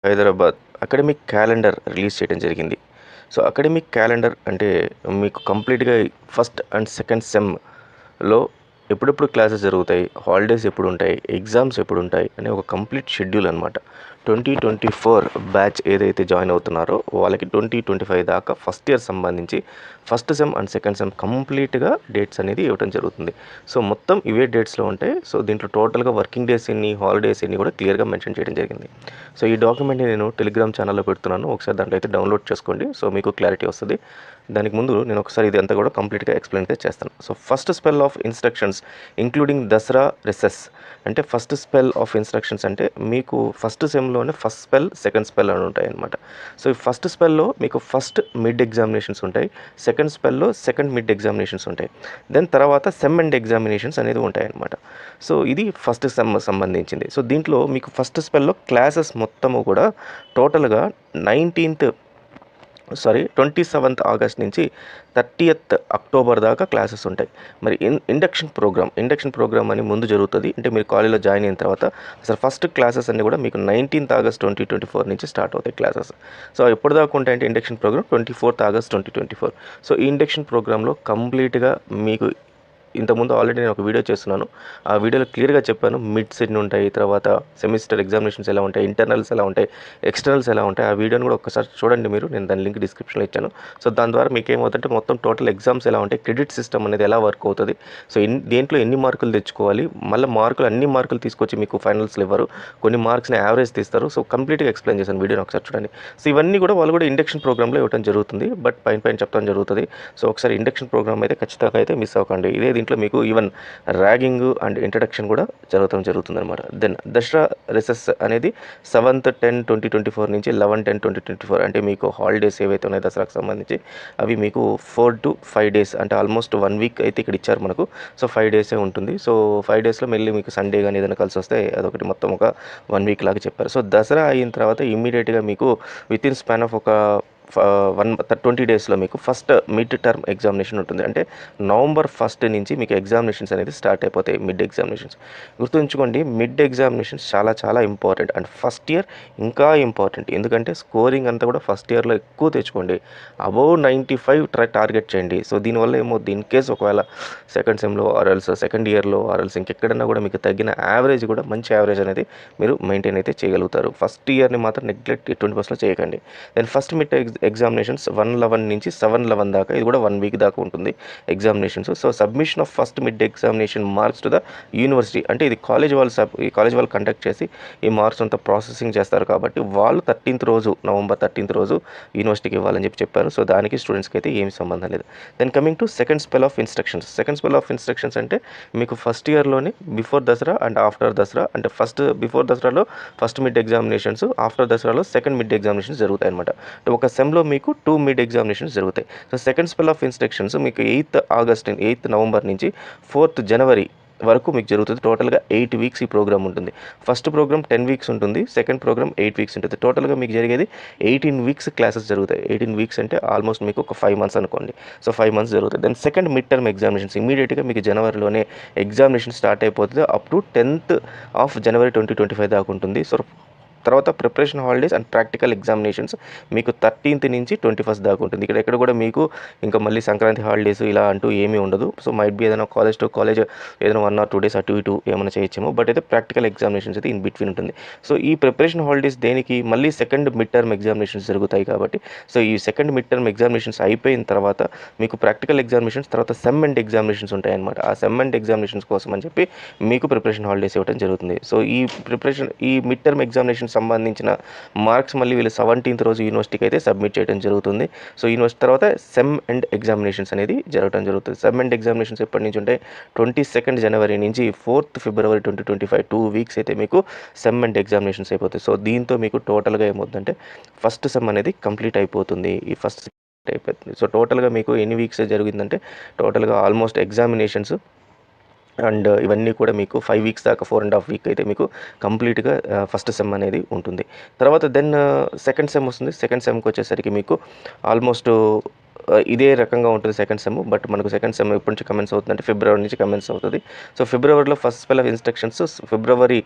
Hyderabad academic calendar release చేయడం జరిగింది. So, academic calendar అంటే మీకు కంప్లీట్‌గా ఫస్ట్ అండ్ సెకండ్ సెమ్‌లో ఎప్పుడెప్పుడు క్లాసెస్ జరుగుతాయి, హాలిడేస్ ఎప్పుడుంటాయి, ఎగ్జామ్స్ ఎప్పుడుంటాయి అనే ఒక కంప్లీట్ షెడ్యూల్ అనమాట. 2024 బ్యాచ్ ఏదైతే జాయిన్ అవుతున్నారో వాళ్ళకి 2025 దాకా ఫస్ట్ ఇయర్ సంబంధించి first sem and second sem కంప్లీట్‌గా డేట్స్ అనేది ఇవ్వడం జరుగుతుంది. సో, మొత్తం ఇవే డేట్స్‌లో ఉంటాయి. సో, దీంట్లో టోటల్‌గా వర్కింగ్ డేస్ ఎన్ని, హాలిడేస్ ఎన్ని కూడా క్లియర్‌గా మెన్షన్ చేయడం జరిగింది. సో, ఈ డాక్యుమెంట్‌ని నేను టెలిగ్రామ్ ఛానల్‌లో పెడుతున్నాను. ఒకసారి దాంట్లో అయితే డౌన్లోడ్ చేసుకోండి. సో, మీకు క్లారిటీ వస్తది. దానికి ముందు నేను ఒకసారి ఇదంతా కూడా కంప్లీట్‌గా ఎక్స్‌ప్లెయిన్ అయితే చేస్తాను. So, first spell of instructions including Dasara recess అంటే ఫస్ట్ స్పెల్ ఆఫ్ ఇన్‌స్ట్రక్షన్స్ అంటే మీకు ఫస్ట్ సెమ్‌లోనే ఫస్ట్ స్పెల్, సెకండ్ స్పెల్ అని ఉంటాయన్నమాట. సో, ఈ ఫస్ట్ స్పెల్‌లో మీకు ఫస్ట్ మిడ్ ఎగ్జామినేషన్స్ ఉంటాయి. సెకండ్ స్పెల్‌లో సెకండ్ మిడ్ ఎగ్జామినేషన్స్ ఉంటాయి. దెన్ తర్వాత సెమ్ ఎండ్ ఎగ్జామినేషన్స్ అనేది ఉంటాయన్నమాట. సో, ఇది ఫస్ట్ సెమ్ సంబంధించింది. సో, దీంట్లో మీకు ఫస్ట్ స్పెల్‌లో క్లాసెస్ మొత్తము కూడా టోటల్‌గా 27th ఆగస్ట్ నుంచి 30th అక్టోబర్ దాకా క్లాసెస్ ఉంటాయి. మరి ఇండక్షన్ ప్రోగ్రామ్ అని ముందు జరుగుతుంది. అంటే మీరు కాలేజ్‌లో జాయిన్ అయిన తర్వాత అసలు ఫస్ట్ క్లాసెస్ అన్నీ కూడా మీకు 19th ఆగస్ట్ 2024 నుంచి స్టార్ట్ అవుతాయి క్లాసెస్. సో, ఎప్పటిదాకా ఉంటాయంటే induction programme 24th August 2024. So, ఈ ఇండక్షన్ ప్రోగ్రామ్‌లో కంప్లీట్‌గా మీకు ఇంతకుముందు ఆల్రెడీ నేను ఒక వీడియో చేస్తున్నాను. ఆ వీడియోలో క్లియర్‌గా చెప్పాను. మిడ్స్ ఎన్ని ఉంటాయి, తర్వాత సెమిస్టర్ ఎగ్జామినేషన్స్ ఎలా ఉంటాయి, ఇంటర్నల్స్ ఎలా ఉంటాయి, ఎక్స్టర్నల్స్ ఎలా ఉంటాయి. ఆ వీడియోని కూడా ఒక్కసారి చూడండి మీరు. నేను దాని లింక్ డిస్క్రిప్షన్‌లో ఇచ్చాను. సో, దాని ద్వారా మీకు ఏమవుతుందంటే మొత్తం టోటల్ ఎగ్జామ్స్ ఎలా ఉంటాయి, క్రెడిట్ సిస్టమ్ అనేది ఎలా వర్క్ అవుతుంది, సో, దేంట్లో ఎన్ని మార్కులు తెచ్చుకోవాలి, మళ్ళీ అన్ని మార్కులు తీసుకొచ్చి మీకు ఫైనల్స్‌లో ఇవ్వరు. కొన్ని మార్క్స్‌ని యావరేజ్ తీస్తారు. సో, కంప్లీట్‌గా ఎక్స్‌ప్లెయిన్ చేశాను. వీడియోని ఒకసారి చూడండి. సో, ఇవన్నీ కూడా వాళ్ళు కూడా ఇండక్షన్ ప్రోగ్రామ్‌లో ఇవ్వడం జరుగుతుంది. బట్ పైన చెప్పడం జరుగుతుంది. సో, ఒకసారి ఇండక్షన్ ప్రోగ్రామ్ అయితే ఖచ్చితంగా అయితే మిస్ అవ్వకండి. దీంట్లో మీకు ఈవెన్ ర్యాగింగ్ అండ్ ఇంట్రడక్షన్ కూడా జరుగుతుందన్నమాట. దెన్ దసరా రిసెస్ అనేది 7/10/2024 నుంచి 11/10/2024 అంటే మీకు హాలిడేస్ ఏవైతే ఉన్నాయో దసరాకు సంబంధించి అవి మీకు 4 to 5 డేస్ అంటే ఆల్మోస్ట్ 1 వీక్ అయితే ఇక్కడ ఇచ్చారు మనకు. సో, 5 డేసే ఉంటుంది. సో, 5 డేస్లో మళ్ళీ మీకు సండే కానీ ఏదైనా కలిసి వస్తే అదొకటి మొత్తం ఒక 1 వీక్ లాగా చెప్పారు. సో, దసరా అయిన తర్వాత ఇమ్మీడియట్గా మీకు విత్ ఇన్ స్పాన్ ఆఫ్ ఒక 20 డేస్లో మీకు ఫస్ట్ మిడ్ టర్మ్ ఎగ్జామినేషన్ ఉంటుంది. అంటే నవంబర్ 1 నుంచి మీకు ఎగ్జామినేషన్స్ అనేది స్టార్ట్ అయిపోతాయి. మిడ్ ఎగ్జామినేషన్స్ గుర్తుంచుకోండి. మిడ్ ఎగ్జామినేషన్స్ చాలా చాలా ఇంపార్టెంట్ అండ్ ఫస్ట్ ఇయర్ ఇంకా ఇంపార్టెంట్. ఎందుకంటే స్కోరింగ్ అంతా కూడా ఫస్ట్ ఇయర్లో ఎక్కువ తెచ్చుకోండి. అబోవ్ 95 టార్గెట్ చేయండి. సో, దీనివల్ల ఏమవుతుంది, ఇన్ కేస్ ఒకవేళ సెకండ్ సెమ్లో ఆర్ఎల్స్ సెకండ్ ఇయర్లో ఆర్ఎల్స్ ఇంకెక్కడన్నా కూడా మీకు తగ్గిన యావరేజ్ కూడా మంచి యావరేజ్ అనేది మీరు మెయింటైన్ అయితే చేయగలుగుతారు. ఫస్ట్ ఇయర్ని మాత్రం నెగ్లెక్ట్ 20% చేయకండి. దెన్ ఫస్ట్ మిడ్ ఎగ్జామినేషన్స్ 1/11 నుంచి 7/11 దాకా, ఇది కూడా 1 వీక్ దాకా ఉంటుంది examinations. So, submission of first mid examination marks to the university అంటే ఇది కాలేజ్ వాళ్ళు కండక్ట్ చేసి ఈ మార్క్స్ అంతా ప్రాసెసింగ్ చేస్తారు. కాబట్టి వాళ్ళు నవంబర్ 13th రోజు యూనివర్సిటీకి ఇవ్వాలని చెప్పారు. సో, దానికి స్టూడెంట్స్కి అయితే ఏమి సంబంధం లేదు. Then coming to second spell of instructions అంటే మీకు ఫస్ట్ ఇయర్లోనే before Dasara and after Dasara అంటే బిఫోర్ దసరాలో ఫస్ట్ మిడ్ ఎగ్జామినేషన్స్, ఆఫ్టర్ దసరాలో సెకండ్ మిడ్ ఎగ్జామినేషన్స్ జరుగుతాయి అనమాట. ఒక సెమ్లో మీకు 2 మిడ్ ఎగ్జామినేషన్స్ జరుగుతాయి. So, second spell of instructions మీకు 8th నవంబర్ నుంచి 4th జనవరి వరకు మీకు జరుగుతుంది. టోటల్గా 8 వీక్స్ ఈ ప్రోగ్రామ్ ఉంటుంది. ఫస్ట్ ప్రోగ్రామ్ 10 వీక్స్ ఉంటుంది. సెకండ్ ప్రోగ్రామ్ 8 వీక్స్ ఉంటుంది. టోటల్గా మీకు జరిగేది 18 వీక్స్ క్లాసెస్ జరుగుతాయి. 18 వీక్స్ అంటే ఆల్మోస్ట్ మీకు ఒక 5 మంత్స్ అనుకోండి. సో, 5 మంత్స్ జరుగుతాయి. Then second mid term examinations ఇమీడియట్గా మీకు జనవరిలోనే ఎగ్జామినేషన్ స్టార్ట్ అయిపోతుంది. Up to 10th of January 2025 దాకా ఉంటుంది. సో, తర్వాత ప్రిపరేషన్ హాలిడేస్ అండ్ ప్రాక్టికల్ ఎగ్జామినేషన్స్ మీకు 13th నుంచి 21st దాకా ఉంటుంది. ఇక్కడ కూడా మీకు ఇంకా మళ్ళీ సంక్రాంతి హాలిడేస్ ఇలా అంటూ ఏమీ ఉండదు. సో, మైట్ బి ఏదైనా కాలేజ్ టు కాలేజ్ ఏదైనా 1 or 2 డేస్ అటు ఇటు ఏమైనా చేయొచ్చేమో. బట్ అయితే ప్రాక్టికల్ ఎగ్జామినేషన్స్ అయితే ఇన్ బిట్వీన్ ఉంటుంది. సో, ఈ ప్రిపరేషన్ హాలిడేస్ దేనికి, మళ్ళీ సెకండ్ మిడ్ టర్మ్ ఎగ్జామినేషన్స్ జరుగుతాయి కాబట్టి, సో, ఈ సెకండ్ మిడ్ టర్మ్ ఎగ్జామినేషన్స్ అయిపోయిన తర్వాత మీకు ప్రాక్టికల్ ఎగ్జామినేషన్స్, తర్వాత సెమ్ ఎండ్ ఎగ్జామినేషన్స్ ఉంటాయన్నమాట. ఆ సెమ్ ఎండ్ ఎగ్జామినేషన్స్ కోసం అని చెప్పి మీకు ప్రిపరేషన్ హాలిడేస్ ఇవ్వడం జరుగుతుంది. సో, ఈ మిడ్ టర్మ్ ఎగ్జామినేషన్ సంబంధించిన మార్క్స్ మళ్ళీ వీళ్ళు 17th రోజు యూనివర్సిటీకి అయితే సబ్మిట్ చేయడం జరుగుతుంది. సో, యూనివర్సిటీ తర్వాత సెమ్ అండ్ ఎగ్జామినేషన్స్ అనేది జరగడం జరుగుతుంది. సెమ్ అండ్ ఎగ్జామినేషన్స్ ఎప్పటి నుంచి ఉంటాయి, 22nd జనవరి నుంచి 4th ఫిబ్రవరి 2025 2 వీక్స్ అయితే మీకు సెమ్ అండ్ ఎగ్జామినేషన్స్ అయిపోతాయి. సో, దీంతో మీకు టోటల్గా ఏమవుతుందంటే ఫస్ట్ సెమ్ అనేది కంప్లీట్ అయిపోతుంది. ఈ ఫస్ట్ అయిపోతుంది. సో, టోటల్గా మీకు ఎన్ని వీక్స్ జరిగిందంటే టోటల్గా ఆల్మోస్ట్ ఎగ్జామినేషన్స్ అండ్ ఇవన్నీ కూడా మీకు 5 వీక్స్ దాకా 4.5 వీక్ అయితే మీకు కంప్లీట్గా ఫస్ట్ సెమ్ అనేది ఉంటుంది. తర్వాత దెన్ సెకండ్ సెమ్ వస్తుంది. సెకండ్ సెమ్కి వచ్చేసరికి మీకు ఆల్మోస్ట్ ఇదే రకంగా ఉంటుంది సెకండ్ సెమ్. బట్ మనకు సెకండ్ సెమ్ ఎప్పటి నుంచి కమెన్స్ అవుతుందంటే ఫిబ్రవరి నుంచి కమెన్స్ అవుతుంది. సో ఫిబ్రవరిలో first spell of instructions February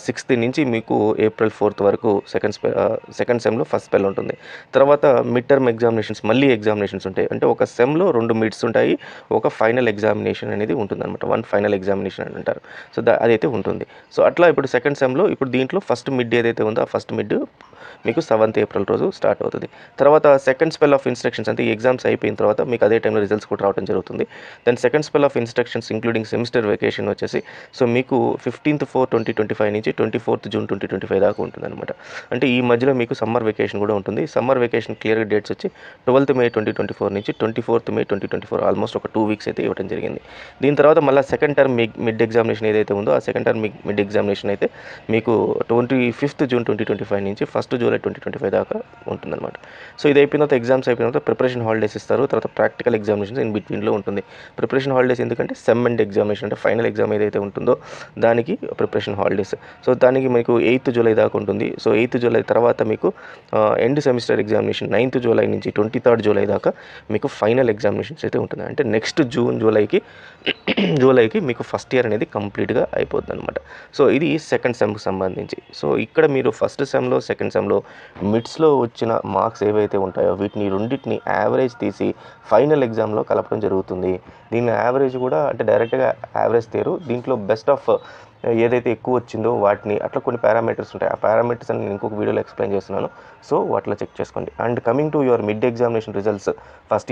6th నుంచి మీకు ఏప్రిల్ 4th వరకు సెకండ్ సెమ్లో ఫస్ట్ స్పెల్ ఉంటుంది. తర్వాత మిడ్ టర్మ్ ఎగ్జామినేషన్స్, మళ్ళీ ఎగ్జామినేషన్స్ ఉంటాయి. అంటే ఒక సెమ్లో 2 మిడ్స్ ఉంటాయి, ఒక ఫైనల్ ఎగ్జామినేషన్ అనేది ఉంటుందన్నమాట. 1 ఫైనల్ ఎగ్జామినేషన్ అని అంటారు. సో అదైతే ఉంటుంది. సో అట్లా ఇప్పుడు సెకండ్ సెమ్లో ఇప్పుడు దీంట్లో ఫస్ట్ మిడ్ ఏదైతే ఉందో ఆ ఫస్ట్ మిడ్ మీకు 7th ఏప్రిల్ రోజు స్టార్ట్ అవుతుంది. తర్వాత సెకండ్ స్పెల్ ఆఫ్ ఇన్స్ట్రక్షన్స్ అంటే ఈ ఎగ్జామ్స్ అయిపోయిన తర్వాత మీకు అదే టైంలో రిజల్ట్స్ కూడా రావడం జరుగుతుంది. Then second spell of instructions including semester vacation వచ్చేసి సో మీకు 15/4/2025 నుంచి 24th జూన్ 2025 దాకా ఉంటుందన్నమాట. అంటే ఈ మధ్యలో మీకు సమ్మర్ వెకేషన్ కూడా ఉంటుంది. సమ్మర్ వెకేషన్ క్లియర్గా డేట్స్ వచ్చి 12th మే 2024 నుంచి 24th మే 2024, ఆల్మోస్ట్ ఒక 2 వీక్స్ అయితే ఇవ్వడం జరిగింది. దీని తర్వాత మళ్ళీ సెకండ్ టర్మ్ మిడ్ ఎగ్జామినేషన్ ఏదైతే ఉందో ఆ సెకండ్ టర్మ్ మిడ్ ఎగ్జామినేషన్ అయితే మీకు 25th జూన్ 2025 నుంచి 1st జూలై 2025 దాకా ఉంటుందన్నమాట. సో ఇది అయిపోయిన తర్వాత ఎగ్జామ్స్ అయిపోయిన తర్వాత ప్రిపరేషన్ హాలిడేస్ ఇస్తారు. తర్వాత ప్రాక్టికల్ ఎగ్జామినేషన్స్ ఇన్ బిట్వీన్లో ఉంటుంది. ప్రిపరేషన్ హాలిడేస్ ఎందుకంటే సెమ్ ఎండ్ ఎగ్జామినేషన్ అంటే ఫైనల్ ఎగ్జామ్ ఏదైతే ఉంటుందో దానికి ప్రిపరేషన్ హాలిడేస్. సో దానికి మీకు 8th జూలై దాకా ఉంటుంది. సో 8th జూలై తర్వాత మీకు end semester examination 9th July నుంచి 23rd జూలై దాకా మీకు ఫైనల్ ఎగ్జామినేషన్స్ అయితే ఉంటుంది. అంటే నెక్స్ట్ జూలైకి మీకు ఫస్ట్ ఇయర్ అనేది కంప్లీట్గా అయిపోతుంది అనమాట. సో ఇది సెకండ్ సెమ్కి సంబంధించి. సో ఇక్కడ మీరు ఫస్ట్ సెమ్లో సెకండ్ సెమ్లో మిడ్స్లో వచ్చిన మార్క్స్ ఏవైతే ఉంటాయో వీటిని రెండింటిని యావరేజ్ తీసి ఫైనల్ ఎగ్జామ్లో కలపడం జరుగుతుంది. దీని యావరేజ్ కూడా అంటే డైరెక్ట్గా యావరేజ్ తీరు, దీంట్లో బెస్ట్ ఆఫ్ ఏదైతే ఎక్కువ వచ్చిందో వాటిని అట్లా కొన్ని పారామీటర్స్ ఉంటాయి. ఆ పారామీటర్స్ అని నేను ఇంకొక వీడియోలో ఎక్స్ప్లెయిన్ చేస్తున్నాను. సో వాటిలో చెక్ చేసుకోండి. And coming to your mid examination results, first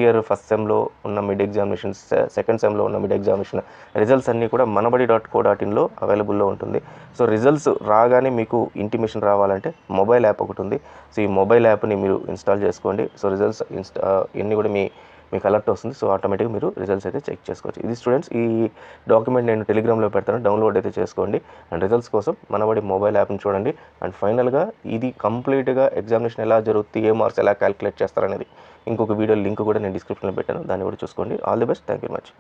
సెమ్లో ఉన్న మిడ్ ఎగ్జామినేషన్స్, సెకండ్ సెమ్లో ఉన్న మిడ్ ఎగ్జామినేషన్ రిజల్ట్స్ అన్నీ కూడా manabadi.co.inలో అవైలబుల్లో ఉంటుంది. సో రిజల్ట్స్ రాగానే మీకు ఇంటిమేషన్ రావాలంటే మొబైల్ యాప్ ఒకటి ఉంది. సో ఈ మొబైల్ యాప్ని మీరు ఇన్స్టాల్ చేసుకోండి. సో రిజల్ట్స్ ఇవన్నీ కూడా మీకు అలర్ట్ వస్తుంది. సో ఆటోమేటిక్గా మీరు రిజల్ట్స్ అయితే చెక్ చేసుకోవచ్చు. ఇది స్టూడెంట్స్, ఈ డాక్యుమెంట్ నేను టెలిగ్రామ్లో పెడతాను, డౌన్లోడ్ అయితే చేసుకోండి. అండ్ రిజల్ట్స్ కోసం మనబడి మొబైల్ యాప్ని చూడండి. అండ్ ఫైనల్గా ఇది కంప్లీట్గా ఎగ్జామినేషన్ ఎలా జరుగుతుంది, ఏ మార్క్స్ ఎలా క్యాలిక్యులేట్ చేస్తారనేది ఇంకొక వీడియో లింక్ కూడా నేను డిస్క్రిప్షన్లో పెట్టాను, దాన్ని కూడా చూసుకోండి. All the best. Thank you very much.